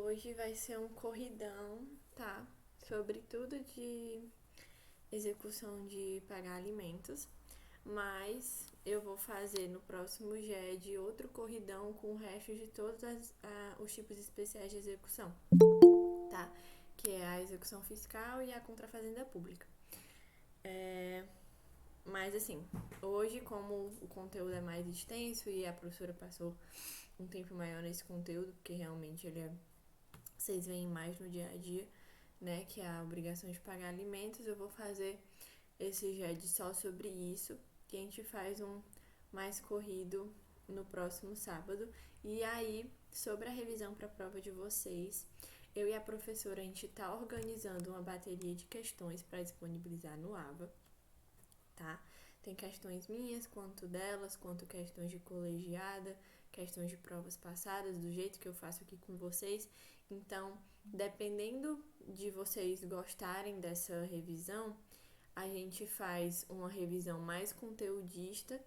hoje vai ser um corridão, tá? Sobre tudo de execução de pagar alimentos, mas eu vou fazer no próximo GED outro corridão com o resto de todos os tipos especiais de execução, tá? Que é a execução fiscal e a contrafazenda pública. Mas assim, hoje, como o conteúdo é mais extenso e a professora passou um tempo maior nesse conteúdo, porque realmente vocês veem mais no dia a dia, né, que é a obrigação de pagar alimentos, eu vou fazer esse GED só sobre isso, e a gente faz um mais corrido no próximo sábado. E aí, sobre a revisão para a prova de vocês, eu e a professora, a gente tá organizando uma bateria de questões para disponibilizar no AVA, tá? Tem questões minhas, quanto delas, quanto questões de colegiada, questões de provas passadas, do jeito que eu faço aqui com vocês. Então, dependendo de vocês gostarem dessa revisão, a gente faz uma revisão mais conteudista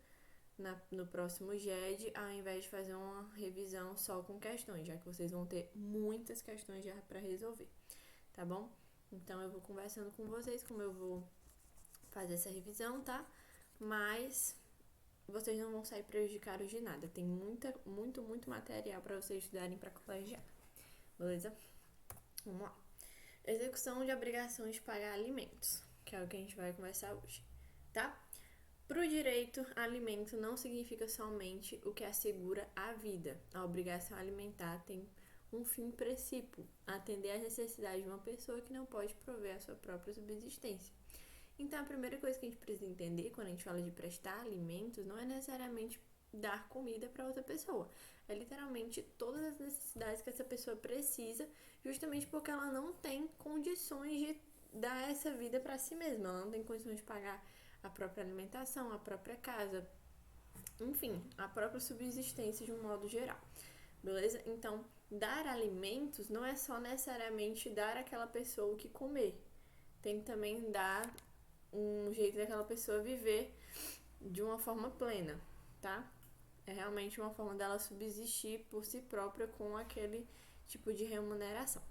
no próximo GED, ao invés de fazer uma revisão só com questões, já que vocês vão ter muitas questões já para resolver, tá bom? Então, eu vou conversando com vocês como eu vou fazer essa revisão, tá? Mas vocês não vão sair prejudicados de nada. Tem muito material para vocês estudarem para colegiar. Beleza? Vamos lá. Execução de obrigações de pagar alimentos, que é o que a gente vai conversar hoje, tá? Para o direito, alimento não significa somente o que assegura a vida. A obrigação alimentar tem um fim princípio, atender às necessidades de uma pessoa que não pode prover a sua própria subsistência. Então, a primeira coisa que a gente precisa entender quando a gente fala de prestar alimentos não é necessariamente dar comida para outra pessoa. É literalmente todas as necessidades que essa pessoa precisa, justamente porque ela não tem condições de dar essa vida para si mesma. Ela não tem condições de pagar a própria alimentação, a própria casa, enfim, a própria subsistência de um modo geral. Beleza? Então, dar alimentos não é só necessariamente dar àquela pessoa o que comer. Tem que também dar um jeito daquela pessoa viver de uma forma plena, tá? É realmente uma forma dela subsistir por si própria com aquele tipo de remuneração.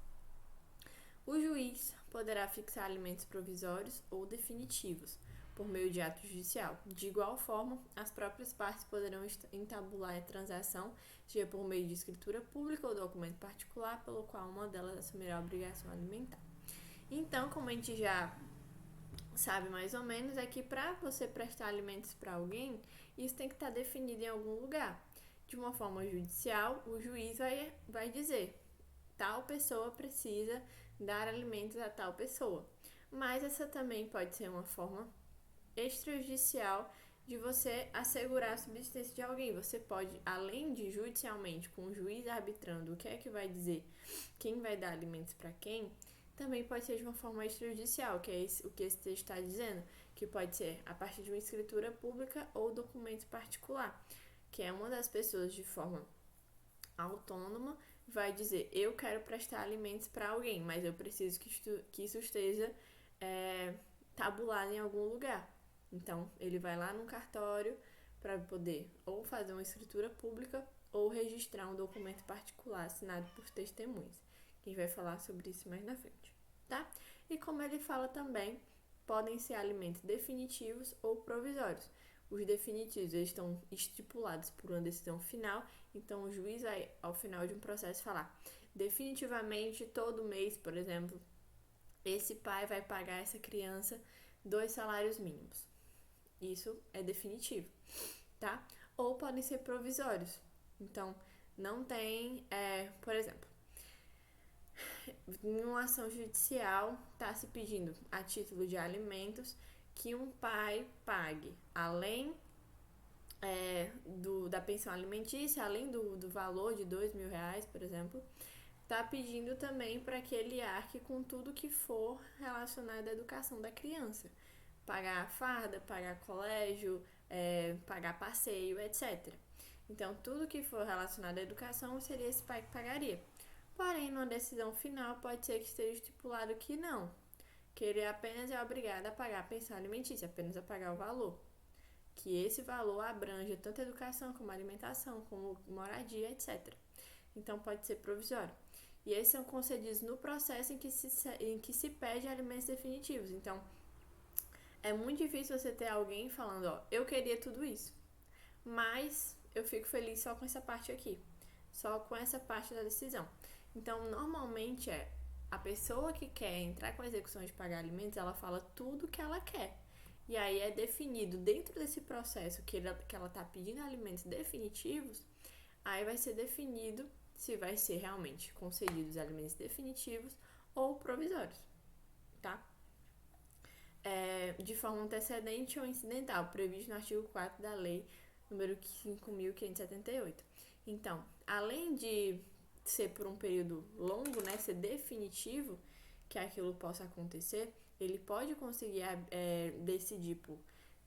O juiz poderá fixar alimentos provisórios ou definitivos por meio de ato judicial. De igual forma, as próprias partes poderão entabular a transação, seja por meio de escritura pública ou documento particular, pelo qual uma delas assumirá a obrigação alimentar. Então, como a gente já sabe mais ou menos, é que para você prestar alimentos para alguém, isso tem que estar definido em algum lugar. De uma forma judicial, o juiz vai dizer: tal pessoa precisa dar alimentos a tal pessoa. Mas essa também pode ser uma forma extrajudicial de você assegurar a subsistência de alguém. Você pode, além de judicialmente, com o juiz arbitrando o que é que vai dizer, quem vai dar alimentos para quem, também pode ser de uma forma extrajudicial, que é o que esse texto está dizendo, que pode ser a partir de uma escritura pública ou documento particular, que é uma das pessoas de forma autônoma vai dizer: eu quero prestar alimentos para alguém, mas eu preciso que isso esteja tabulado em algum lugar. Então, ele vai lá no cartório para poder ou fazer uma escritura pública ou registrar um documento particular assinado por testemunhas. A gente vai falar sobre isso mais na frente, tá? E como ele fala também, podem ser alimentos definitivos ou provisórios. Os definitivos eles estão estipulados por uma decisão final, então o juiz vai, ao final de um processo, falar: definitivamente, todo mês, por exemplo, esse pai vai pagar essa criança 2 salários mínimos. Isso é definitivo, tá? Ou podem ser provisórios. Então, não tem, por exemplo, em uma ação judicial, está se pedindo a título de alimentos que um pai pague, além da pensão alimentícia, além do valor de R$ 2.000, por exemplo, está pedindo também para que ele arque com tudo que for relacionado à educação da criança. Pagar a farda, pagar colégio, pagar passeio, etc. Então, tudo que for relacionado à educação seria esse pai que pagaria. Porém, numa decisão final, pode ser que esteja estipulado que não, que ele apenas é obrigado a pagar a pensão alimentícia, apenas a pagar o valor. Que esse valor abranja tanto a educação como a alimentação, como moradia, etc. Então, pode ser provisório. E esses são concedidos no processo em que se pede alimentos definitivos. Então, é muito difícil você ter alguém falando, ó, eu queria tudo isso, mas eu fico feliz só com essa parte aqui, só com essa parte da decisão. Então, normalmente a pessoa que quer entrar com a execução de pagar alimentos, ela fala tudo que ela quer. E aí é definido dentro desse processo que ela tá pedindo alimentos definitivos, aí vai ser definido se vai ser realmente concedidos alimentos definitivos ou provisórios, tá? De forma antecedente ou incidental, previsto no artigo 4 da Lei número 5.578. Então, além de ser por um período longo, né, ser definitivo que aquilo possa acontecer, ele pode conseguir decidir por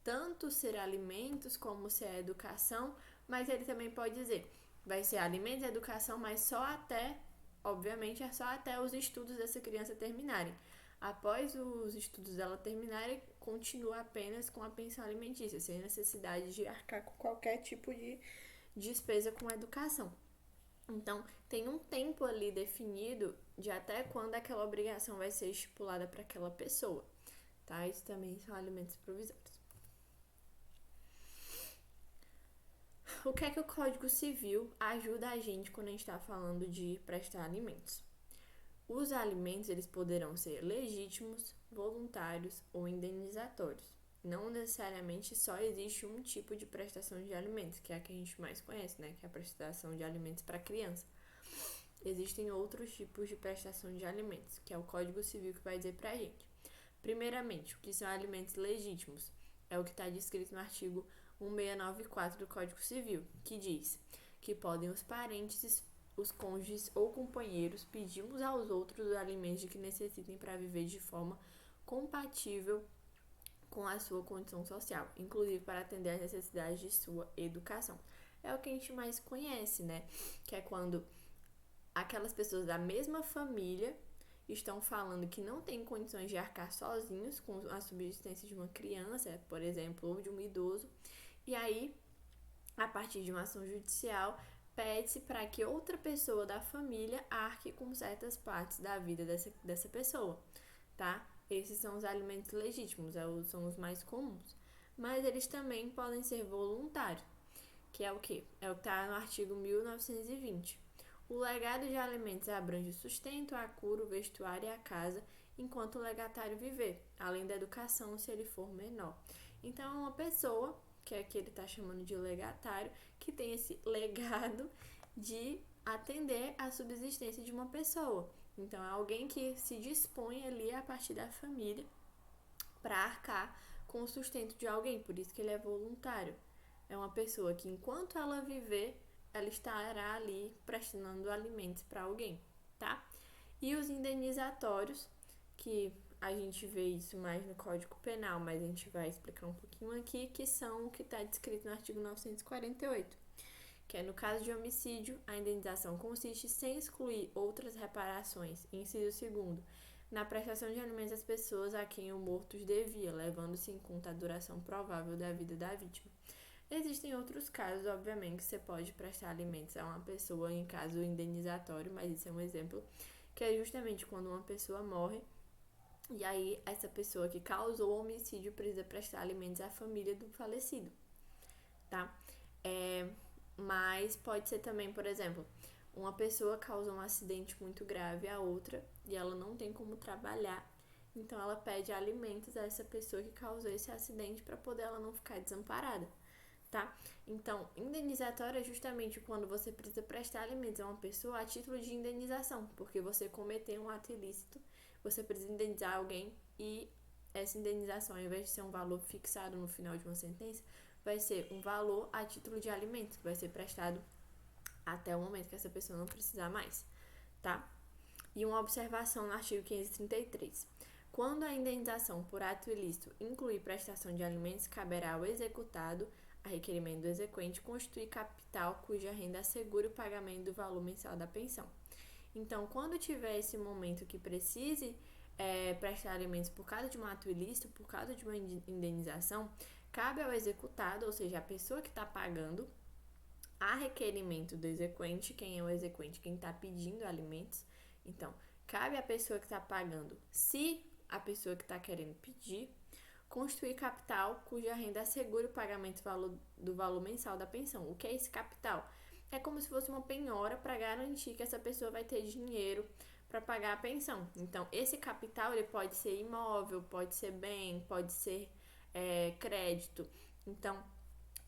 tanto ser alimentos como ser educação, mas ele também pode dizer, vai ser alimentos e educação, mas só até, obviamente, é só até os estudos dessa criança terminarem. Após os estudos dela terminarem, continua apenas com a pensão alimentícia, sem necessidade de arcar com qualquer tipo de despesa com a educação. Então, tem um tempo ali definido de até quando aquela obrigação vai ser estipulada para aquela pessoa, tá? Isso também são alimentos provisórios. O que é que o Código Civil ajuda a gente quando a gente está falando de prestar alimentos? Os alimentos, eles poderão ser legítimos, voluntários ou indenizatórios. Não necessariamente só existe um tipo de prestação de alimentos, que é a que a gente mais conhece, né? Que é a prestação de alimentos para criança. Existem outros tipos de prestação de alimentos, que é o Código Civil que vai dizer pra gente. Primeiramente, o que são alimentos legítimos? É o que está descrito no artigo 1694 do Código Civil, que diz que podem os parentes, os cônjuges ou companheiros pedir uns aos outros os alimentos de que necessitem para viver de forma compatível com a sua condição social, inclusive para atender às necessidades de sua educação. É o que a gente mais conhece, né? Que é quando aquelas pessoas da mesma família estão falando que não têm condições de arcar sozinhos com a subsistência de uma criança, por exemplo, ou de um idoso, e aí, a partir de uma ação judicial, pede-se para que outra pessoa da família arque com certas partes da vida dessa pessoa, tá? Esses são os alimentos legítimos, são os mais comuns. Mas eles também podem ser voluntários, que é o quê? É o que está no artigo 1920. O legado de alimentos abrange o sustento, a cura, o vestuário e a casa, enquanto o legatário viver, além da educação se ele for menor. Então, é uma pessoa, que é que ele está chamando de legatário, que tem esse legado de atender à subsistência de uma pessoa. Então, é alguém que se dispõe ali a partir da família para arcar com o sustento de alguém, por isso que ele é voluntário. É uma pessoa que, enquanto ela viver, ela estará ali prestando alimentos para alguém, tá? E os indenizatórios, que a gente vê isso mais no Código Penal, mas a gente vai explicar um pouquinho aqui, que são o que está descrito no artigo 948, que é no caso de homicídio, a indenização consiste, sem excluir outras reparações, inciso 2º, na prestação de alimentos às pessoas a quem o morto devia, levando-se em conta a duração provável da vida da vítima. Existem outros casos, obviamente, que você pode prestar alimentos a uma pessoa em caso indenizatório, mas isso é um exemplo, que é justamente quando uma pessoa morre e aí essa pessoa que causou o homicídio precisa prestar alimentos à família do falecido, tá? Mas pode ser também, por exemplo, uma pessoa causou um acidente muito grave a outra e ela não tem como trabalhar, então ela pede alimentos a essa pessoa que causou esse acidente para poder ela não ficar desamparada. Tá? Então, indenizatório é justamente quando você precisa prestar alimentos a uma pessoa a título de indenização, porque você cometeu um ato ilícito, você precisa indenizar alguém e essa indenização, ao invés de ser um valor fixado no final de uma sentença, vai ser um valor a título de alimento, que vai ser prestado até o momento que essa pessoa não precisar mais, tá? E uma observação no artigo 533. Quando a indenização por ato ilícito incluir prestação de alimentos, caberá ao executado, a requerimento do exequente, constituir capital cuja renda assegure o pagamento do valor mensal da pensão. Então, quando tiver esse momento que precise prestar alimentos por causa de um ato ilícito, por causa de uma indenização, cabe ao executado, ou seja, a pessoa que está pagando, a requerimento do exequente. Quem é o exequente? Quem está pedindo alimentos, Então, cabe à pessoa que está pagando, se a pessoa que está querendo pedir, constituir capital cuja renda assegure o pagamento do valor mensal da pensão. O que é esse capital? É como se fosse uma penhora para garantir que essa pessoa vai ter dinheiro para pagar a pensão. Então, esse capital ele pode ser imóvel, pode ser bem, pode ser crédito. Então,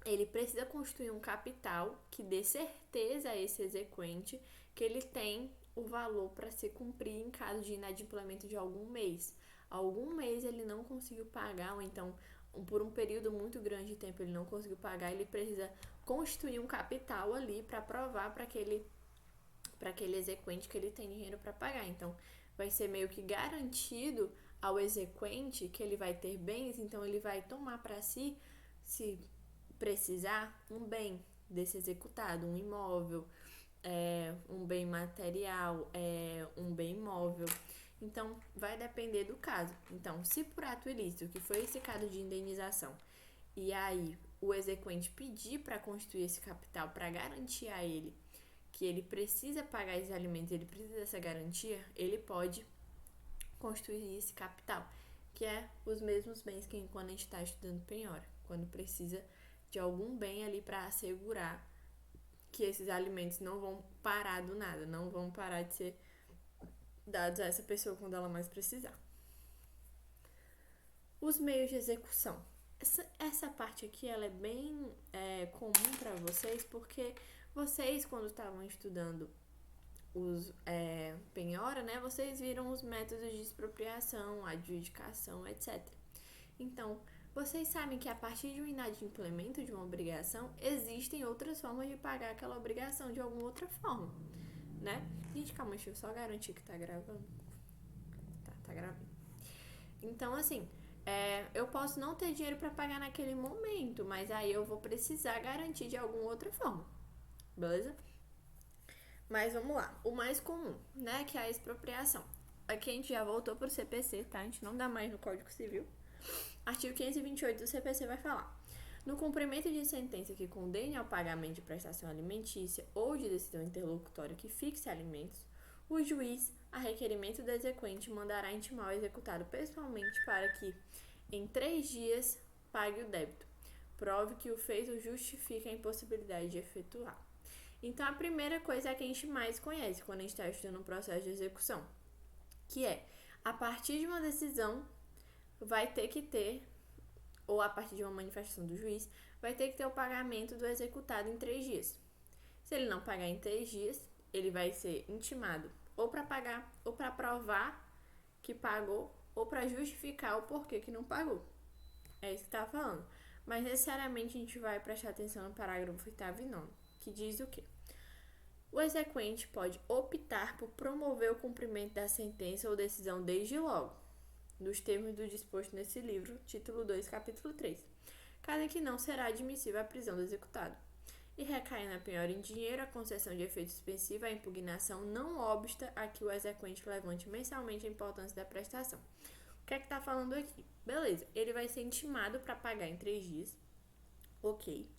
ele precisa construir um capital que dê certeza a esse exequente que ele tem o valor para se cumprir em caso de inadimplemento de algum mês. Algum mês ele não conseguiu pagar, ou então por um período muito grande de tempo ele não conseguiu pagar, ele precisa construir um capital ali para provar para aquele exequente que ele tem dinheiro para pagar. Então, vai ser meio que garantido ao exequente que ele vai ter bens, então ele vai tomar para si, se precisar, um bem desse executado, um imóvel, um bem material, um bem imóvel. Então, vai depender do caso. Então, se por ato ilícito, que foi esse caso de indenização, e aí o exequente pedir para constituir esse capital para garantir a ele que ele precisa pagar esses alimentos, ele precisa dessa garantia, ele pode constituir esse capital, que é os mesmos bens que quando a gente está estudando penhora, quando precisa de algum bem ali para assegurar que esses alimentos não vão parar do nada, não vão parar de ser dados a essa pessoa quando ela mais precisar. Os meios de execução. Essa parte aqui ela é bem comum para vocês, porque vocês, quando estavam estudando os penhora, né, vocês viram os métodos de expropriação, adjudicação, etc. Então, vocês sabem que a partir de um inadimplemento de uma obrigação, existem outras formas de pagar aquela obrigação de alguma outra forma, né? Gente, calma, deixa eu só garantir que tá gravando. Tá gravando. Então, assim, eu posso não ter dinheiro para pagar naquele momento, mas aí eu vou precisar garantir de alguma outra forma, beleza? Mas vamos lá, o mais comum, né, que é a expropriação. Aqui a gente já voltou pro CPC, tá? A gente não dá mais no Código Civil. Artigo 528 do CPC vai falar: no cumprimento de sentença que condene ao pagamento de prestação alimentícia ou de decisão interlocutória que fixe alimentos, o juiz, a requerimento do exequente, mandará intimar o executado pessoalmente para que, em 3 dias, pague o débito. Prove que o feito justifica a impossibilidade de efetuar. Então, a primeira coisa é a que a gente mais conhece quando a gente está estudando um processo de execução, que é, a partir de uma decisão, vai ter que ter, ou a partir de uma manifestação do juiz, vai ter que ter o pagamento do executado em 3 dias. Se ele não pagar em 3 dias, ele vai ser intimado ou para pagar, ou para provar que pagou, ou para justificar o porquê que não pagou. É isso que tá falando. Mas necessariamente a gente vai prestar atenção no parágrafo 8º e 9º, que diz o quê? O exequente pode optar por promover o cumprimento da sentença ou decisão desde logo, nos termos do disposto nesse livro, título 2, capítulo 3, caso que não será admissível a prisão do executado. E recai na penhora em dinheiro a concessão de efeito suspensivo à impugnação não obsta a que o exequente levante mensalmente a importância da prestação. O que é que tá falando aqui? Beleza, ele vai ser intimado para pagar em 3 dias, ok.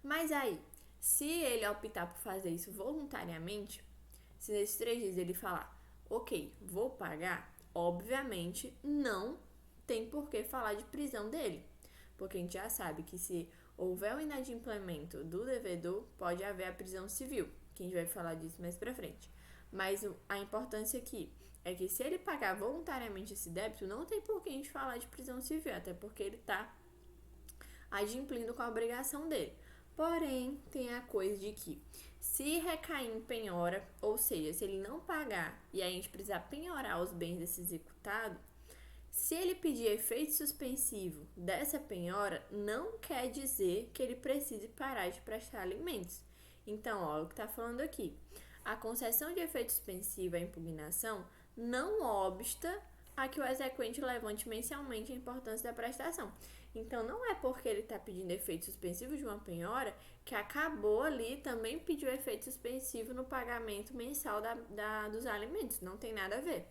Mas aí, se ele optar por fazer isso voluntariamente, se nesses 3 dias ele falar, ok, vou pagar, obviamente não tem por que falar de prisão dele, porque a gente já sabe que se houver o inadimplemento do devedor, pode haver a prisão civil, que a gente vai falar disso mais pra frente. Mas a importância aqui é que se ele pagar voluntariamente esse débito, não tem por que a gente falar de prisão civil, até porque ele tá adimplindo com a obrigação dele. Porém, tem a coisa de que, se recair em penhora, ou seja, se ele não pagar e a gente precisar penhorar os bens desse executado, se ele pedir efeito suspensivo dessa penhora, não quer dizer que ele precise parar de prestar alimentos. Então, ó, o que está falando aqui. A concessão de efeito suspensivo à impugnação não obsta a que o exequente levante mensalmente a importância da prestação. Então, não é porque ele está pedindo efeito suspensivo de uma penhora que acabou ali também pediu efeito suspensivo no pagamento mensal dos alimentos. Não tem nada a ver.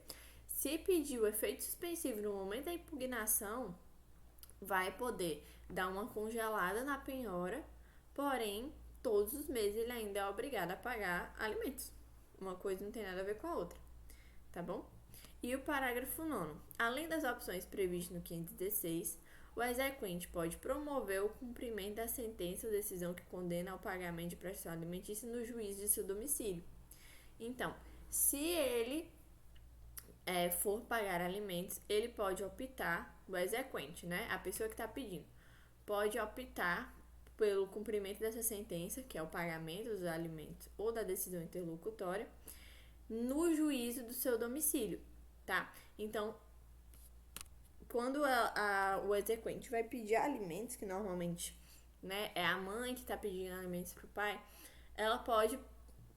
Se pedir o efeito suspensivo no momento da impugnação, vai poder dar uma congelada na penhora, porém, todos os meses ele ainda é obrigado a pagar alimentos. Uma coisa não tem nada a ver com a outra. tá bom? E o parágrafo 9º. Além das opções previstas no 516, o exequente pode promover o cumprimento da sentença ou decisão que condena ao pagamento de prestação alimentícia no juízo de seu domicílio. Então, se ele for pagar alimentos, ele pode optar, o exequente, né? A pessoa que está pedindo, pode optar pelo cumprimento dessa sentença, que é o pagamento dos alimentos ou da decisão interlocutória, no juízo do seu domicílio, tá? Então, quando o exequente vai pedir alimentos, que normalmente, né, é a mãe que está pedindo alimentos para o pai, ela pode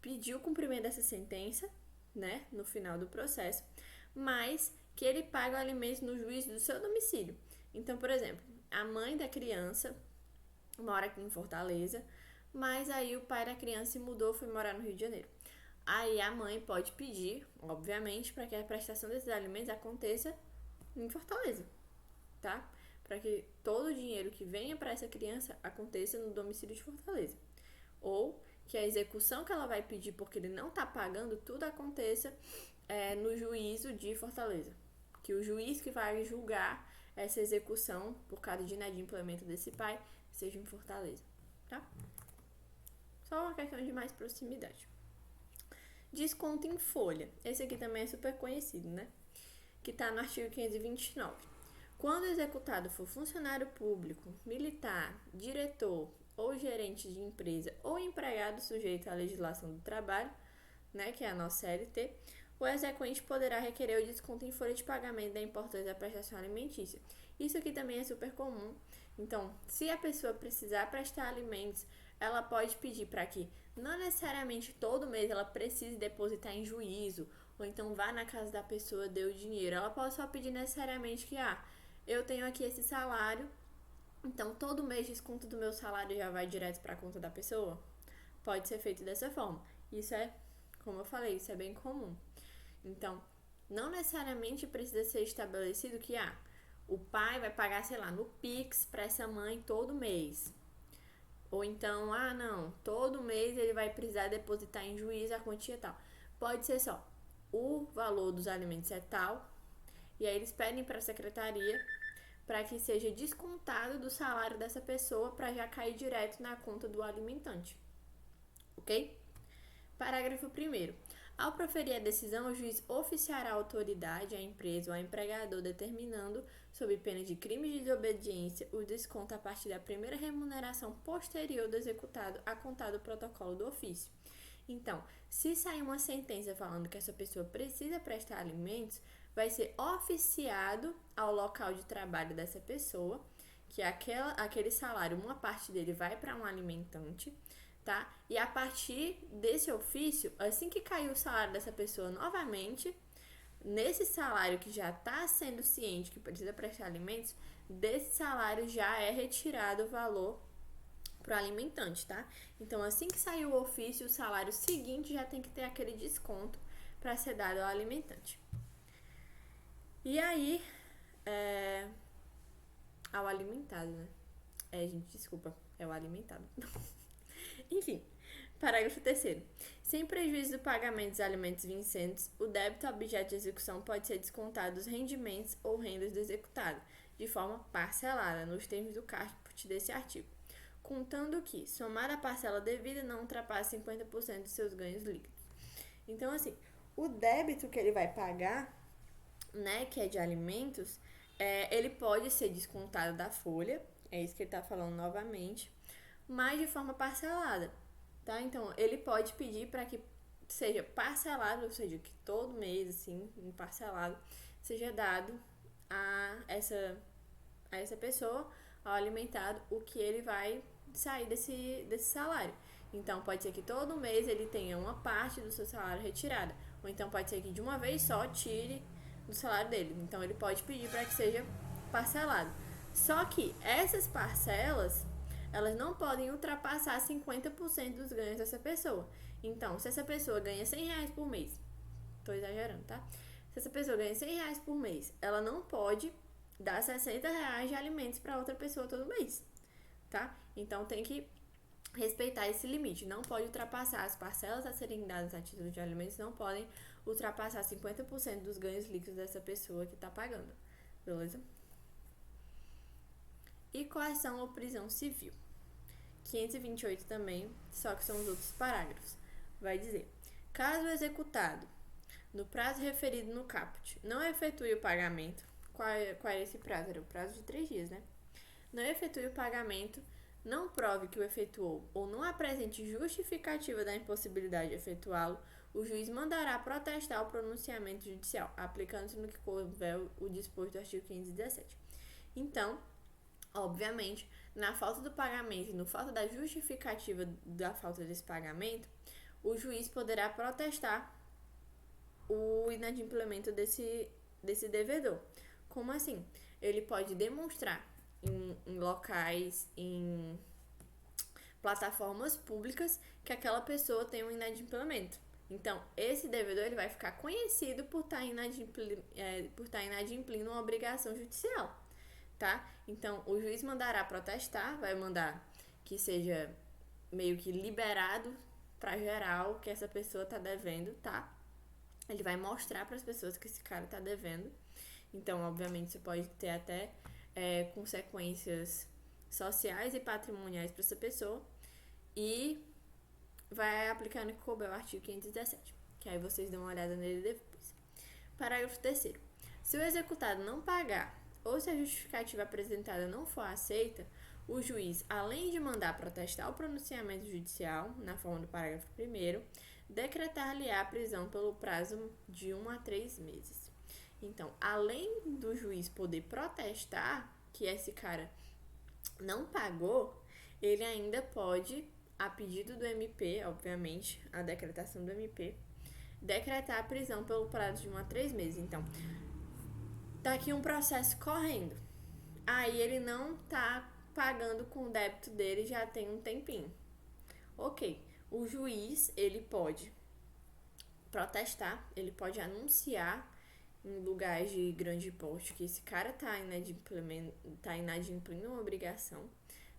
pedir o cumprimento dessa sentença, né, no final do processo, mas que ele pague o alimento no juízo do seu domicílio. Então, por exemplo, a mãe da criança mora aqui em Fortaleza, mas aí o pai da criança se mudou, foi morar no Rio de Janeiro. Aí a mãe pode pedir, obviamente, para que a prestação desses alimentos aconteça em Fortaleza, tá? Para que todo o dinheiro que venha para essa criança aconteça no domicílio de Fortaleza. Ou que a execução que ela vai pedir porque ele não está pagando, tudo aconteça no juízo de Fortaleza. Que o juiz que vai julgar essa execução por causa de inadimplemento desse pai seja em Fortaleza, tá? Só uma questão de mais proximidade. Desconto em folha. Esse aqui também é super conhecido, né? Que está no artigo 529. Quando o executado for funcionário público, militar, diretor ou gerente de empresa ou empregado sujeito à legislação do trabalho, né, que é a nossa CLT, o exequente poderá requerer o desconto em folha de pagamento da importância da prestação alimentícia. Isso aqui também é super comum. Então, se a pessoa precisar prestar alimentos, ela pode pedir para que não necessariamente todo mês ela precise depositar em juízo, ou então vá na casa da pessoa, dê o dinheiro. Ela pode só pedir necessariamente que, eu tenho aqui esse salário, então todo mês desconto do meu salário já vai direto para a conta da pessoa. Pode ser feito dessa forma. Isso é, como eu falei, isso é bem comum. Então, não necessariamente precisa ser estabelecido que, o pai vai pagar, sei lá, no Pix para essa mãe todo mês. Ou então, não, todo mês ele vai precisar depositar em juízo a quantia tal. Pode ser só, o valor dos alimentos é tal, e aí eles pedem para a secretaria para que seja descontado do salário dessa pessoa para já cair direto na conta do alimentante. Ok? Parágrafo 1º. Ao proferir a decisão, o juiz oficiará a autoridade, a empresa ou ao empregador, determinando, sob pena de crime de desobediência, o desconto a partir da primeira remuneração posterior do executado a contar do protocolo do ofício. Então, se sair uma sentença falando que essa pessoa precisa prestar alimentos, vai ser oficiado ao local de trabalho dessa pessoa, que aquele salário, uma parte dele vai para um alimentante, tá? E a partir desse ofício, assim que cair o salário dessa pessoa novamente, nesse salário que já está sendo ciente que precisa prestar alimentos, desse salário já é retirado o valor para o alimentante, tá? Então, assim que sair o ofício, o salário seguinte já tem que ter aquele desconto para ser dado ao alimentante. E aí, ao alimentado, né? Gente, desculpa, é o alimentado. Enfim, parágrafo 3º. Sem prejuízo do pagamento dos alimentos vincentes, o débito objeto de execução pode ser descontado dos rendimentos ou rendas do executado, de forma parcelada, nos termos do caput desse artigo, contando que, somada a parcela devida, não ultrapasse 50% dos seus ganhos líquidos. Então, assim, o débito que ele vai pagar, né, que é de alimentos, ele pode ser descontado da folha, é isso que ele está falando novamente, mas de forma parcelada, tá? Então, ele pode pedir para que seja parcelado, ou seja, que todo mês, assim, um parcelado, seja dado a essa pessoa, ao alimentado, o que ele vai sair desse salário. Então, pode ser que todo mês ele tenha uma parte do seu salário retirada, ou então pode ser que de uma vez só tire do salário dele. Então, ele pode pedir para que seja parcelado. Só que essas parcelas, elas não podem ultrapassar 50% dos ganhos dessa pessoa. Então, se essa pessoa ganha R$100 por mês, tô exagerando, tá? Se essa pessoa ganha R$100 por mês, ela não pode dar R$60 de alimentos para outra pessoa todo mês, tá? Então, tem que respeitar esse limite. Não pode ultrapassar as parcelas a serem dadas a título de alimentos, não podem ultrapassar 50% dos ganhos líquidos dessa pessoa que está pagando, beleza? E coação ou prisão civil. 528 também, só que são os outros parágrafos. Vai dizer: caso o executado, no prazo referido no caput, não efetue o pagamento, qual é esse prazo? Era o prazo de 3 dias, né? Não efetue o pagamento, não prove que o efetuou ou não apresente justificativa da impossibilidade de efetuá-lo, o juiz mandará protestar o pronunciamento judicial, aplicando-se no que couber o disposto do artigo 517. Então, obviamente, na falta do pagamento e no falta da justificativa da falta desse pagamento, o juiz poderá protestar o inadimplemento desse devedor. Como assim? Ele pode demonstrar em locais, em plataformas públicas, que aquela pessoa tem um inadimplemento. Então, esse devedor ele vai ficar conhecido por estar inadimplindo uma obrigação judicial, tá? Então, o juiz mandará protestar, vai mandar que seja meio que liberado para geral que essa pessoa está devendo, tá? Ele vai mostrar para as pessoas que esse cara está devendo. Então, obviamente, isso pode ter até consequências sociais e patrimoniais para essa pessoa. E vai aplicar no que couber o artigo 517, que aí vocês dão uma olhada nele depois. Parágrafo 3º. Se o executado não pagar ou se a justificativa apresentada não for aceita, o juiz, além de mandar protestar o pronunciamento judicial, na forma do parágrafo 1º, decretar-lhe-á a prisão pelo prazo de 1 a 3 meses. Então, além do juiz poder protestar que esse cara não pagou, ele ainda pode, a pedido do MP, obviamente, a decretação do MP, decretar a prisão pelo prazo de 1 a 3 meses. Então, tá aqui um processo correndo. Aí ele não tá pagando com o débito dele já tem um tempinho. Ok, o juiz, ele pode protestar, ele pode anunciar em lugares de grande porte que esse cara tá inadimplindo uma obrigação,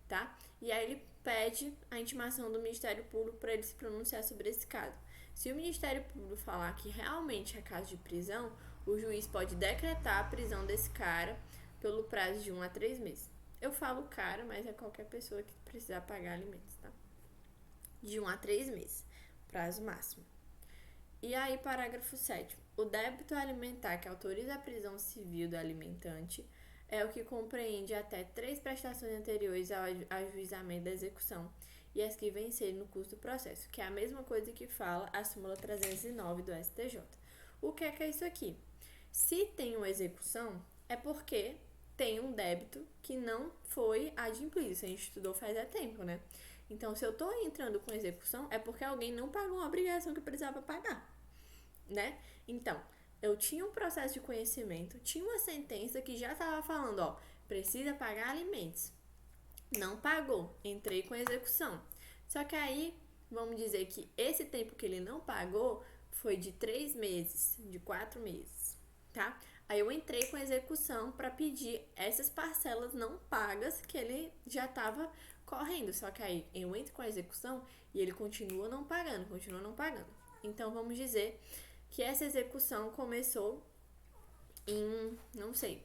tá? E aí ele pede a intimação do Ministério Público para ele se pronunciar sobre esse caso. Se o Ministério Público falar que realmente é caso de prisão, o juiz pode decretar a prisão desse cara pelo prazo de 1 a 3 meses. Eu falo cara, mas é qualquer pessoa que precisar pagar alimentos, tá? De 1 a 3 meses, prazo máximo. E aí, parágrafo 7º. O débito alimentar que autoriza a prisão civil do alimentante é o que compreende até 3 prestações anteriores ao ajuizamento da execução e as que vencerem no curso do processo, que é a mesma coisa que fala a súmula 309 do STJ. O que é isso aqui? Se tem uma execução, é porque tem um débito que não foi adimplido. Isso a gente estudou faz tempo, né? Então, se eu estou entrando com execução, é porque alguém não pagou uma obrigação que eu precisava pagar, né? Então, eu tinha um processo de conhecimento, tinha uma sentença que já estava falando, ó, precisa pagar alimentos. Não pagou, entrei com execução. Só que aí, vamos dizer que esse tempo que ele não pagou foi de 3 meses, de 4 meses, tá? Aí eu entrei com execução para pedir essas parcelas não pagas que ele já estava correndo. Só que aí eu entro com a execução e ele continua não pagando. Então vamos dizer que essa execução começou em, não sei,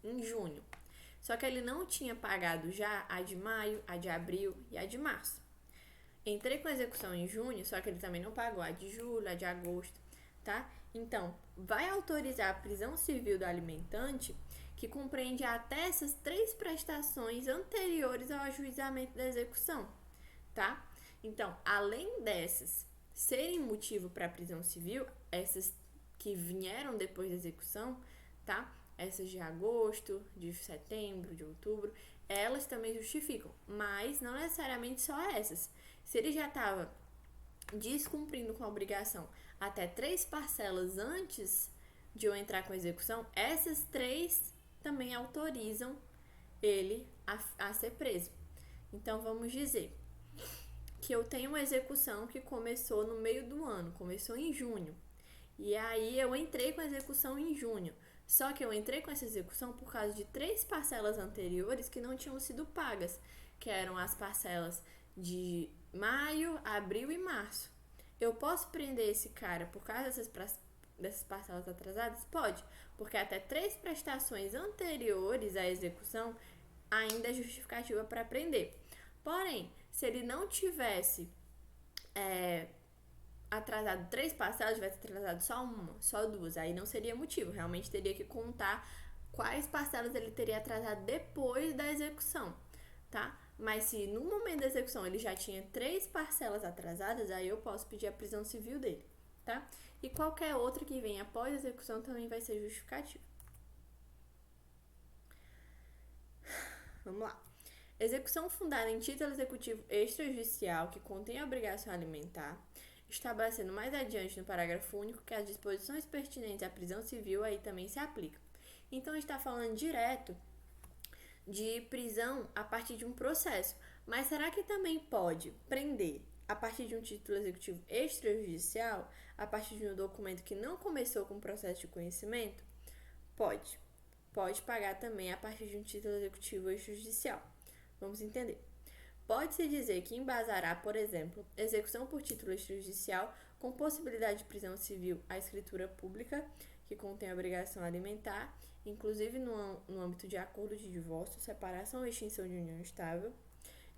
em junho. Só que ele não tinha pagado já a de maio, a de abril e a de março. Entrei com a execução em junho, só que ele também não pagou a de julho, a de agosto, tá? Então, vai autorizar a prisão civil do alimentante, que compreende até essas 3 prestações anteriores ao ajuizamento da execução, tá? Então, além dessas serem motivo para prisão civil, essas que vieram depois da execução, tá? Essas de agosto, de setembro, de outubro, elas também justificam, mas não necessariamente só essas. Se ele já estava descumprindo com a obrigação até 3 parcelas antes de eu entrar com a execução, essas 3 também autorizam ele a ser preso. Então, vamos dizer que eu tenho uma execução que começou no meio do ano, começou em junho. E aí eu entrei com a execução em junho. Só que eu entrei com essa execução por causa de 3 parcelas anteriores que não tinham sido pagas, que eram as parcelas de maio, abril e março. eu posso prender esse cara por causa dessas parcelas atrasadas? Pode, porque até 3 prestações anteriores à execução ainda é justificativa para prender. Porém, se ele não tivesse atrasado 3 parcelas, tivesse atrasado só uma, só 2, aí não seria motivo. Realmente teria que contar quais parcelas ele teria atrasado depois da execução, tá? Mas se no momento da execução ele já tinha 3 parcelas atrasadas, aí eu posso pedir a prisão civil dele, tá? E qualquer outra que venha após a execução também vai ser justificativa. Vamos lá. Execução fundada em título executivo extrajudicial que contém a obrigação alimentar, estabelecendo mais adiante no parágrafo único que as disposições pertinentes à prisão civil aí também se aplicam. Então, a gente está falando direto de prisão a partir de um processo. Mas será que também pode prender a partir de um título executivo extrajudicial, a partir de um documento que não começou com o processo de conhecimento? Pode. Pode pagar também a partir de um título executivo extrajudicial. Vamos entender. Pode-se dizer que embasará, por exemplo, execução por título extrajudicial com possibilidade de prisão civil à escritura pública, que contém a obrigação alimentar, inclusive no âmbito de acordo de divórcio, separação ou extinção de união estável.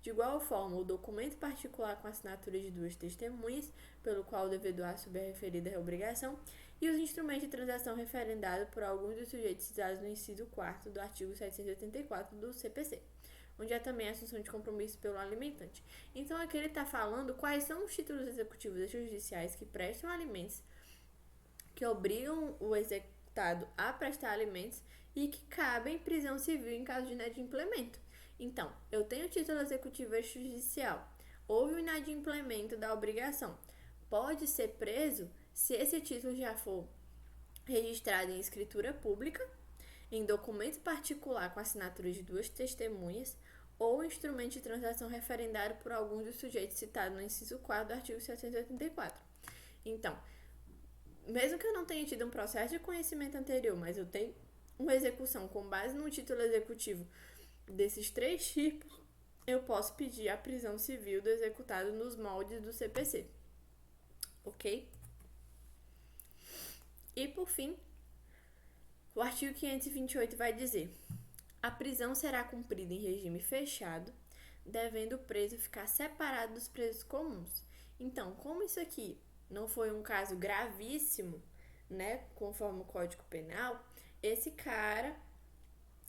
De igual forma, o documento particular com assinatura de 2 testemunhas, pelo qual o devedor assume a referida obrigação, e os instrumentos de transação referendados por alguns dos sujeitos citados no inciso 4º do artigo 784 do CPC, onde há também a assunção de compromisso pelo alimentante. Então, aqui ele está falando quais são os títulos executivos extrajudiciais que prestam alimentos, que obrigam o executado a prestar alimentos e que cabem prisão civil em caso de inadimplemento. Então, eu tenho título executivo extrajudicial, houve o inadimplemento da obrigação, pode ser preso se esse título já for registrado em escritura pública, em documento particular com assinatura de 2 testemunhas ou instrumento de transação referendário por algum dos sujeitos citados no inciso 4 do artigo 784. Então, mesmo que eu não tenha tido um processo de conhecimento anterior, mas eu tenho uma execução com base no título executivo desses 3 tipos, eu posso pedir a prisão civil do executado nos moldes do CPC. Ok? E, por fim, o artigo 528 vai dizer: a prisão será cumprida em regime fechado, devendo o preso ficar separado dos presos comuns. Então, como isso aqui não foi um caso gravíssimo, né, conforme o Código Penal, esse cara,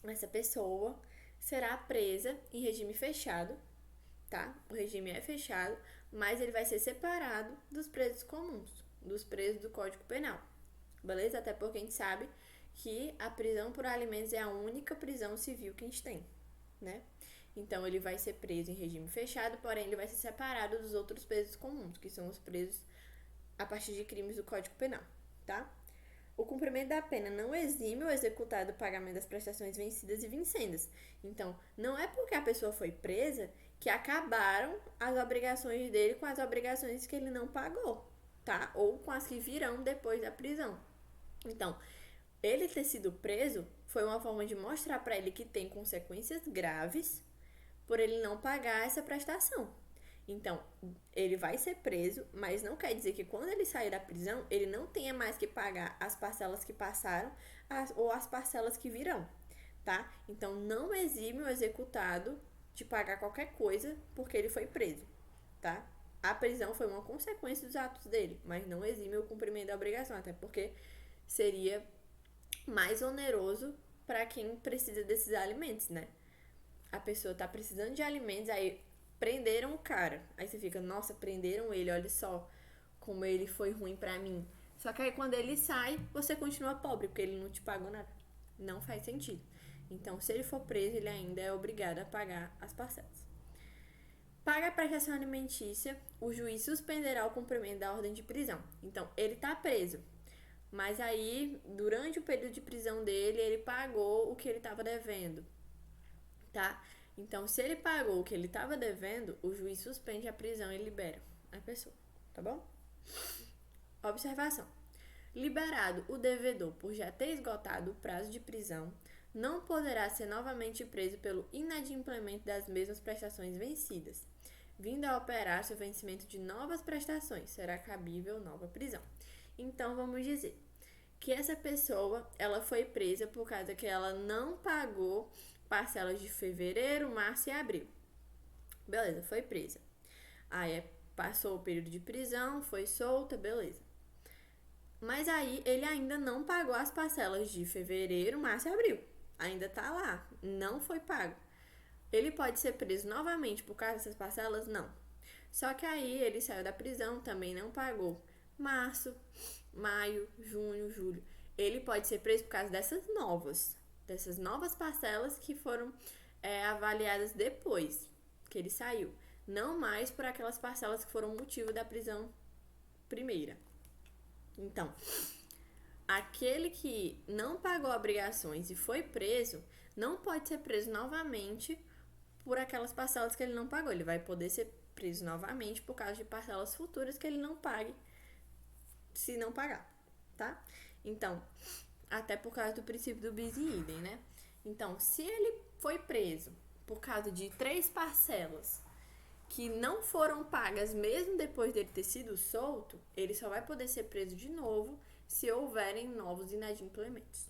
essa pessoa, será presa em regime fechado, tá? O regime é fechado, mas ele vai ser separado dos presos comuns, dos presos do Código Penal, beleza? Até porque a gente sabe que a prisão por alimentos é a única prisão civil que a gente tem, né? Então, ele vai ser preso em regime fechado, porém, ele vai ser separado dos outros presos comuns, que são os presos a partir de crimes do Código Penal, tá? O cumprimento da pena não exime o executado do pagamento das prestações vencidas e vincendas. Então, não é porque a pessoa foi presa que acabaram as obrigações dele com as obrigações que ele não pagou, tá? Ou com as que virão depois da prisão. Então, ele ter sido preso foi uma forma de mostrar para ele que tem consequências graves por ele não pagar essa prestação. Então, ele vai ser preso, mas não quer dizer que quando ele sair da prisão, ele não tenha mais que pagar as parcelas que passaram ou as parcelas que virão, tá? Então, não exime o executado de pagar qualquer coisa porque ele foi preso, tá? A prisão foi uma consequência dos atos dele, mas não exime o cumprimento da obrigação, até porque seria mais oneroso para quem precisa desses alimentos, né? A pessoa tá precisando de alimentos, aí prenderam o cara. Aí você fica, nossa, prenderam ele, olha só como ele foi ruim pra mim. Só que aí quando ele sai, você continua pobre, porque ele não te pagou nada. Não faz sentido. Então, se ele for preso, ele ainda é obrigado a pagar as parcelas. Paga a prestação alimentícia, o juiz suspenderá o cumprimento da ordem de prisão. Então, ele tá preso. Mas aí, durante o período de prisão dele, ele pagou o que ele estava devendo, tá? Então, se ele pagou o que ele estava devendo, o juiz suspende a prisão e libera a pessoa, tá bom? Observação. Liberado o devedor por já ter esgotado o prazo de prisão, não poderá ser novamente preso pelo inadimplemento das mesmas prestações vencidas. vindo a operar-se o vencimento de novas prestações, será cabível nova prisão. Então, vamos dizer que essa pessoa, ela foi presa por causa que ela não pagou parcelas de fevereiro, março e abril. Beleza, foi presa. Aí passou o período de prisão, foi solta, beleza. Mas aí ele ainda não pagou as parcelas de fevereiro, março e abril. Ainda tá lá, não foi pago. Ele pode ser preso novamente por causa dessas parcelas? Não. Só que aí ele saiu da prisão, também não pagou março, maio, junho, julho. Ele pode ser preso por causa dessas novas parcelas que foram avaliadas depois que ele saiu. Não mais por aquelas parcelas que foram motivo da prisão primeira. Então, aquele que não pagou obrigações e foi preso, não pode ser preso novamente por aquelas parcelas que ele não pagou. Ele vai poder ser preso novamente por causa de parcelas futuras que ele não pague se não pagar, tá? Então, até por causa do princípio do bis in idem, né? Então, se ele foi preso por causa de 3 parcelas que não foram pagas mesmo depois dele ter sido solto, ele só vai poder ser preso de novo se houverem novos inadimplementos.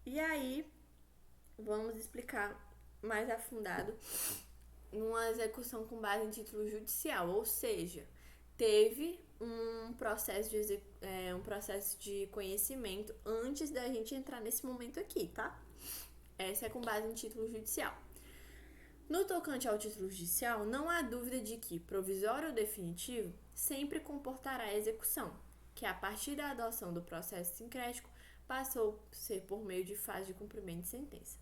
E aí, vamos explicar mais afundado numa execução com base em título judicial, ou seja, teve um processo de conhecimento antes da gente entrar nesse momento aqui, tá? Essa é com base em título judicial. No tocante ao título judicial, não há dúvida de que, provisório ou definitivo, sempre comportará execução, que a partir da adoção do processo sincrético passou a ser por meio de fase de cumprimento de sentença.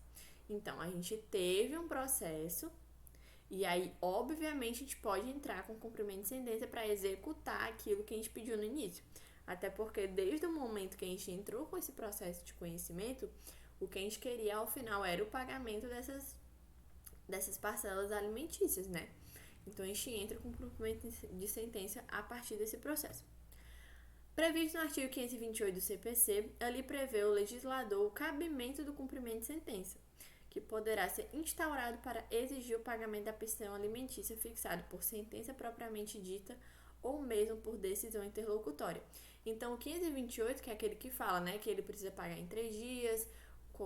Então, a gente teve um processo e aí, obviamente, a gente pode entrar com cumprimento de sentença para executar aquilo que a gente pediu no início. Até porque desde o momento que a gente entrou com esse processo de conhecimento, o que a gente queria ao final era o pagamento dessas parcelas alimentícias, né? Então, a gente entra com cumprimento de sentença a partir desse processo. Previsto no artigo 528 do CPC, ali prevê o legislador o cabimento do cumprimento de sentença, que poderá ser instaurado para exigir o pagamento da pensão alimentícia fixado por sentença propriamente dita ou mesmo por decisão interlocutória. Então, o 528, que é aquele que fala, né, que ele precisa pagar em 3 dias,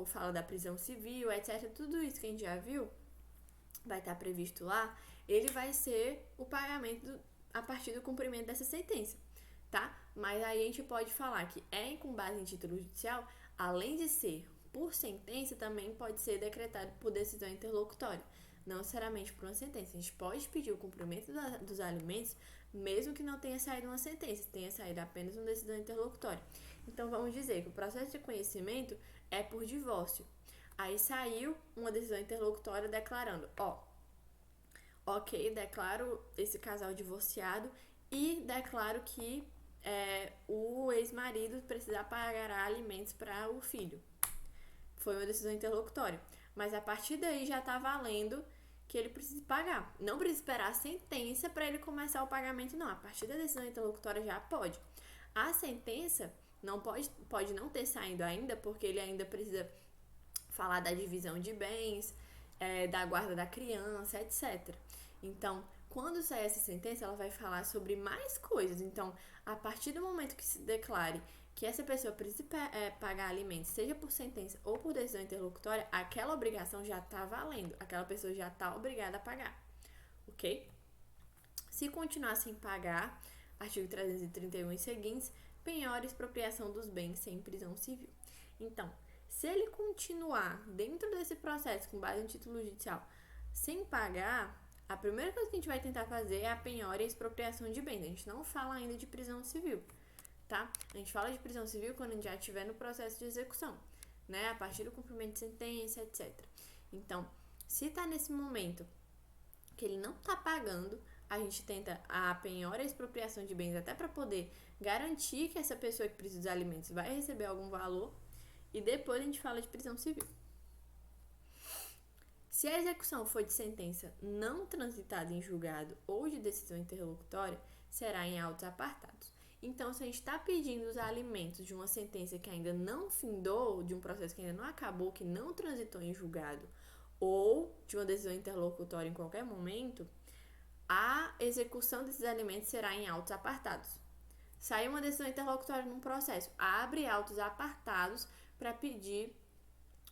fala da prisão civil, etc., tudo isso que a gente já viu, vai estar previsto lá, ele vai ser o pagamento a partir do cumprimento dessa sentença, tá? Mas aí a gente pode falar que com base em título judicial, além de ser por sentença, também pode ser decretado por decisão interlocutória, não necessariamente por uma sentença. A gente pode pedir o cumprimento dos alimentos, mesmo que não tenha saído uma sentença, tenha saído apenas uma decisão interlocutória. Então, vamos dizer que o processo de conhecimento é por divórcio. Aí saiu uma decisão interlocutória declarando, ok, declaro esse casal divorciado e declaro que o ex-marido precisa pagar alimentos para o filho. Foi uma decisão interlocutória. Mas a partir daí já está valendo que ele precisa pagar. Não precisa esperar a sentença para ele começar o pagamento, não. A partir da decisão interlocutória já pode. A sentença não pode não ter saído ainda, porque ele ainda precisa falar da divisão de bens, da guarda da criança, etc. Então, quando sair essa sentença, ela vai falar sobre mais coisas. Então, a partir do momento que se declare que essa pessoa precisa pagar alimentos, seja por sentença ou por decisão interlocutória, aquela obrigação já está valendo. Aquela pessoa já está obrigada a pagar. Ok? Se continuar sem pagar, artigo 331 e seguintes, penhora e expropriação dos bens sem prisão civil. Então, se ele continuar dentro desse processo com base em título judicial sem pagar, a primeira coisa que a gente vai tentar fazer é a penhora e a expropriação de bens. A gente não fala ainda de prisão civil, tá? A gente fala de prisão civil quando a gente já estiver no processo de execução, né? A partir do cumprimento de sentença, etc. Então, se tá nesse momento que ele não tá pagando, a gente tenta a penhora e a expropriação de bens até para poder garantir que essa pessoa que precisa dos alimentos vai receber algum valor. E depois a gente fala de prisão civil. Se a execução for de sentença não transitada em julgado ou de decisão interlocutória, será em autos apartados. Então, se a gente está pedindo os alimentos de uma sentença que ainda não findou, de um processo que ainda não acabou, que não transitou em julgado ou de uma decisão interlocutória em qualquer momento, a execução desses alimentos será em autos apartados. Sai uma decisão interlocutória num processo, abre autos apartados para pedir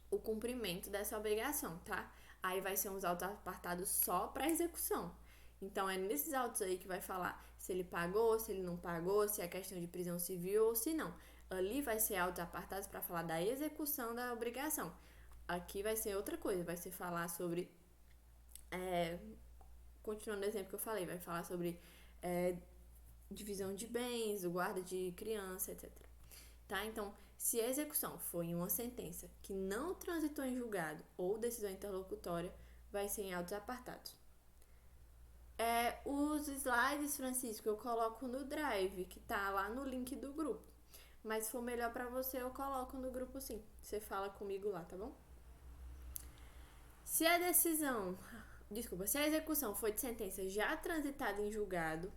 o cumprimento dessa obrigação, tá? Aí vai ser uns autos apartados só para execução. Então, é nesses autos aí que vai falar se ele pagou, se ele não pagou, se é questão de prisão civil ou se não. Ali vai ser autos apartados para falar da execução da obrigação. Aqui vai ser outra coisa, vai ser falar sobre... continuando o exemplo que eu falei, vai falar sobre divisão de bens, o guarda de criança, etc. Tá? Então, se a execução for em uma sentença que não transitou em julgado ou decisão interlocutória, vai ser em autos apartados. Os slides, Francisco, eu coloco no Drive, que tá lá no link do grupo. Mas se for melhor pra você, eu coloco no grupo sim. Você fala comigo lá, tá bom? Se a execução foi de sentença já transitada em julgado,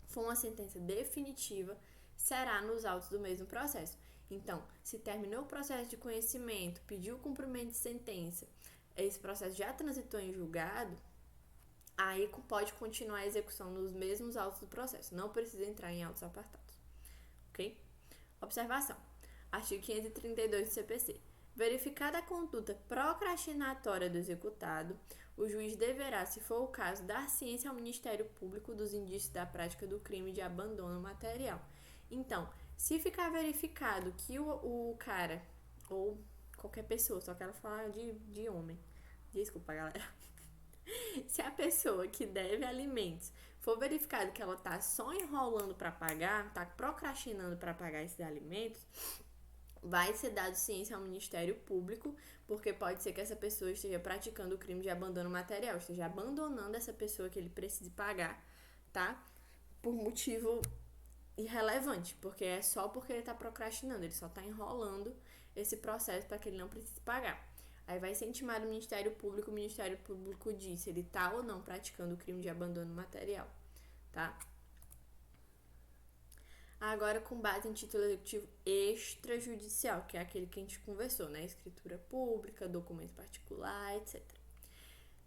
for uma sentença definitiva, será nos autos do mesmo processo. Então, se terminou o processo de conhecimento, pediu o cumprimento de sentença, esse processo já transitou em julgado, aí pode continuar a execução nos mesmos autos do processo. Não precisa entrar em autos apartados. Ok? Observação. Artigo 532 do CPC. Verificada a conduta procrastinatória do executado, o juiz deverá, se for o caso, dar ciência ao Ministério Público dos indícios da prática do crime de abandono material. Então, se ficar verificado que o cara, ou qualquer pessoa, só quero falar de homem, desculpa, galera. Se a pessoa que deve alimentos for verificado que ela tá só enrolando para pagar, tá procrastinando para pagar esses alimentos, vai ser dado ciência ao Ministério Público, porque pode ser que essa pessoa esteja praticando o crime de abandono material, esteja abandonando essa pessoa que ele precise pagar, tá? Por motivo irrelevante, porque é só porque ele tá procrastinando, ele só tá enrolando esse processo para que ele não precise pagar. Aí vai ser intimado o Ministério Público, o Ministério Público diz se ele tá ou não praticando o crime de abandono material, tá? Agora, com base em título executivo extrajudicial, que é aquele que a gente conversou, né? Escritura pública, documento particular, etc.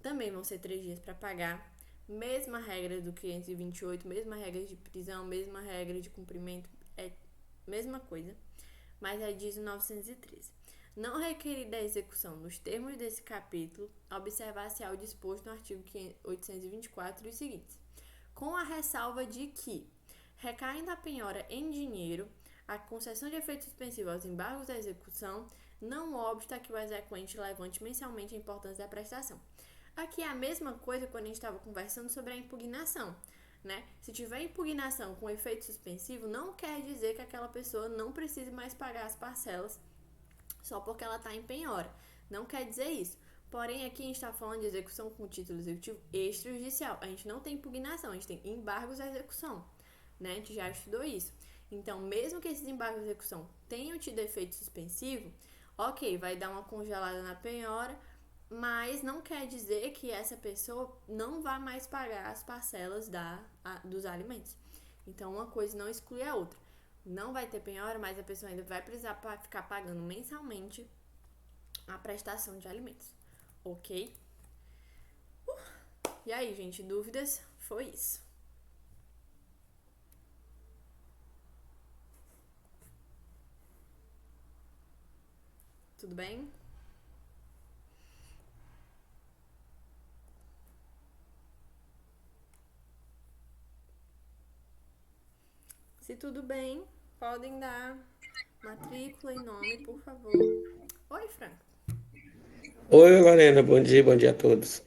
Também vão ser 3 dias para pagar. Mesma regra do 528, mesma regra de prisão, mesma regra de cumprimento, mesma coisa. Mas aí diz o 913. Não requerida a execução nos termos desse capítulo, observar-se ao disposto no artigo 824 e os seguintes. Com a ressalva de que, recaindo a penhora em dinheiro, a concessão de efeito suspensivo aos embargos da execução não obsta que o exequente levante mensalmente a importância da prestação. Aqui é a mesma coisa quando a gente estava conversando sobre a impugnação, né? Se tiver impugnação com efeito suspensivo, não quer dizer que aquela pessoa não precise mais pagar as parcelas só porque ela está em penhora. Não quer dizer isso. Porém, aqui a gente está falando de execução com título executivo extrajudicial. A gente não tem impugnação, a gente tem embargos à execução, né? A gente já estudou isso. Então, mesmo que esses embargos de execução tenham tido efeito suspensivo, ok, vai dar uma congelada na penhora, mas não quer dizer que essa pessoa não vá mais pagar as parcelas dos alimentos. Então, uma coisa não exclui a outra. Não vai ter penhora, mas a pessoa ainda vai precisar ficar pagando mensalmente a prestação de alimentos. Ok? E aí, gente, dúvidas? Foi isso. Tudo bem? Se tudo bem, podem dar matrícula e nome, por favor. Oi, Franco. Oi, Lorena, bom dia a todos.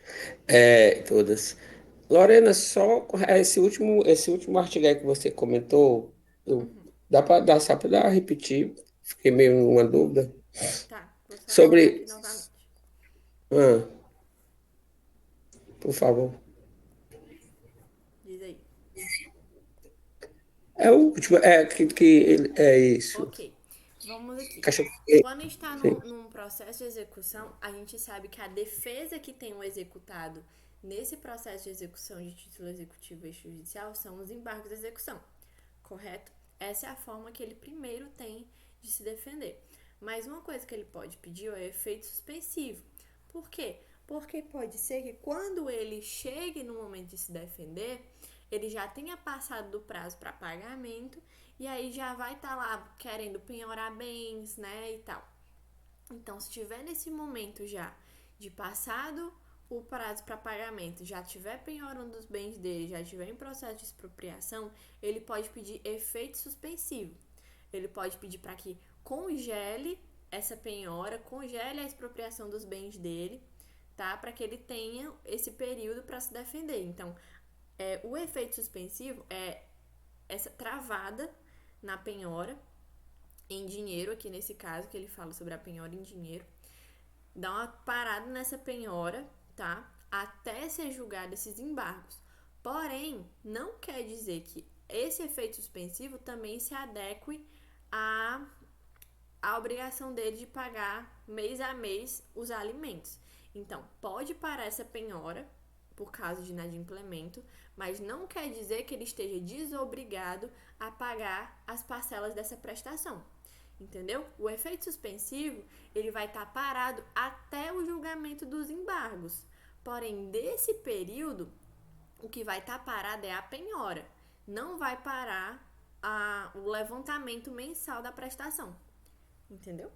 Todas. Lorena, só esse último artigo aí que você comentou, dá para dar só para repetir? Fiquei meio uma dúvida. Tá, vou só colocar Sobre. aqui novamente. Ah, por favor. Diz aí. É o último, é isso. Ok, vamos aqui. Caixa. Quando está Sim. num processo de execução, a gente sabe que a defesa que tem o executado nesse processo de execução de título executivo extrajudicial são os embargos de execução, correto? Essa é a forma que ele primeiro tem de se defender. Mas uma coisa que ele pode pedir é efeito suspensivo. Por quê? Porque pode ser que quando ele chegue no momento de se defender, ele já tenha passado do prazo para pagamento e aí já vai estar lá querendo penhorar bens, né, e tal. Então, se tiver nesse momento já de passado o prazo para pagamento, já tiver penhorando os bens dele, já tiver em processo de expropriação, ele pode pedir efeito suspensivo. Ele pode pedir para que congele essa penhora, congele a expropriação dos bens dele, tá? Para que ele tenha esse período para se defender. Então, o efeito suspensivo é essa travada na penhora em dinheiro, aqui nesse caso, que ele fala sobre a penhora em dinheiro, dá uma parada nessa penhora, tá? Até ser julgado esses embargos. Porém, não quer dizer que esse efeito suspensivo também se adeque à obrigação dele de pagar mês a mês os alimentos. Então, pode parar essa penhora por causa de inadimplemento, mas não quer dizer que ele esteja desobrigado a pagar as parcelas dessa prestação. Entendeu? O efeito suspensivo, ele vai estar parado até o julgamento dos embargos. Porém, desse período, o que vai estar parado é a penhora. Não vai parar o levantamento mensal da prestação. Entendeu?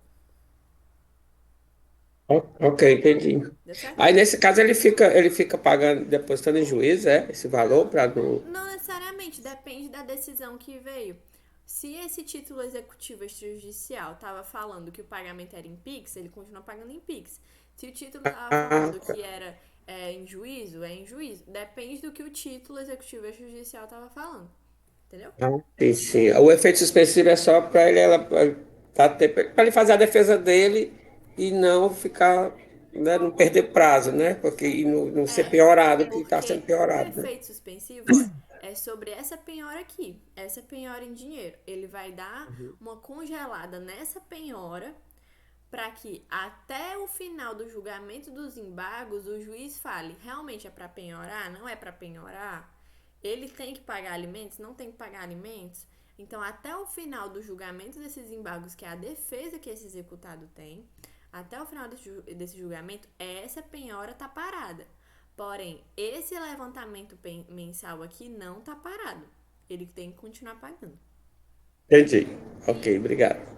Ok, entendi. Deu certo? Aí nesse caso ele fica pagando, depositando em juízo, esse valor para não. Não necessariamente, depende da decisão que veio. Se esse título executivo extrajudicial estava falando que o pagamento era em Pix, ele continua pagando em Pix. Se o título estava Ah, falando que era em juízo, é em juízo. Depende do que o título executivo extrajudicial estava falando. Entendeu? sim, sim. O efeito suspensivo é só para ele fazer a defesa dele e não ficar, né, não perder prazo, né? Porque e não ser É, piorado, que está sendo porque o piorado, né? efeito suspensivo, ó, é sobre essa penhora aqui, essa penhora em dinheiro. Ele vai dar uma congelada nessa penhora para que até o final do julgamento dos embargos o juiz fale, realmente é para penhorar? Não é para penhorar? Ele tem que pagar alimentos? Não tem que pagar alimentos? Então, até o final do julgamento desses embargos, que é a defesa que esse executado tem, até o final desse julgamento, essa penhora tá parada. Porém, esse levantamento mensal aqui não tá parado. Ele tem que continuar pagando. Entendi. Ok, obrigado.